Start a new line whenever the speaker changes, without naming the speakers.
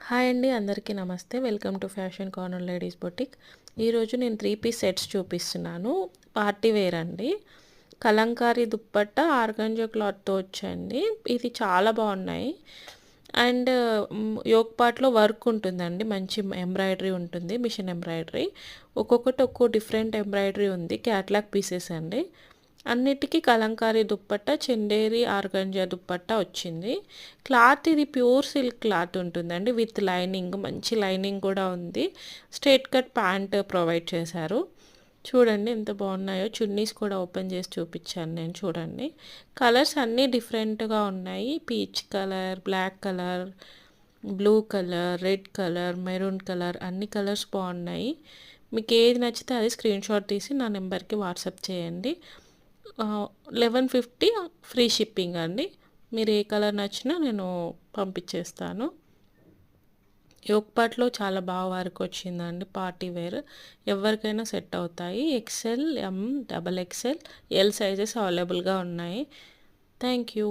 Hi అండి, అందరికీ నమస్తే. Welcome to fashion corner ladies boutique. ఈరోజు నేను 3 పీస్ సెట్స్ చూపిస్తున్నాను. పార్టీ వేర్ అండి. కలంకారీ దుప్పట్టా ఆర్గాంజా క్లాత్తో వచ్చండి. ఇది చాలా బాగున్నాయి. అండ్ యోక్ పార్ట్లో వర్క్ ఉంటుందండి. మంచి ఎంబ్రాయిడరీ ఉంటుంది, మిషన్ ఎంబ్రాయిడరీ. ఒక్కొక్కటి ఒక్కో డిఫరెంట్ ఎంబ్రాయిడరీ ఉంది. క్యాట్లాగ్ పీసెస్ అండి. అన్నిటికీ కలంకారీ దుప్పట్టా, చందేరి ఆర్గంజా దుప్పట్టా వచ్చింది. క్లాత్ ఇది ప్యూర్ సిల్క్ క్లాత్ ఉంటుందండి, విత్ లైనింగ్. మంచి లైనింగ్ కూడా ఉంది. స్ట్రేట్ కట్ ప్యాంట్ ప్రొవైడ్ చేశారు. చూడండి ఎంత బాగున్నాయో. చున్నీస్ కూడా ఓపెన్ చేసి చూపించాను నేను. చూడండి, కలర్స్ అన్నీ డిఫరెంట్గా ఉన్నాయి. Peach colour, black colour, blue colour, red colour, maroon colour, అన్ని కలర్స్ బాగున్నాయి. మీకు ఏది నచ్చితే అది స్క్రీన్ షాట్ తీసి నా నెంబర్కి వాట్సాప్ చేయండి. 1150 ఫ్రీ షిప్పింగ్ అండి. మీరు ఏ కలర్ నచ్చినా నేను పంపించేస్తాను. యోక్పాట్లో చాలా బాగా వర్క్ వచ్చిందండి. పార్టీ వేర్ ఎవరికైనా సెట్ అవుతాయి. ఎక్సెల్, ఎం, డబల్ ఎక్సెల్, ఎల్ సైజెస్ అవైలబుల్గా ఉన్నాయి. Thank you.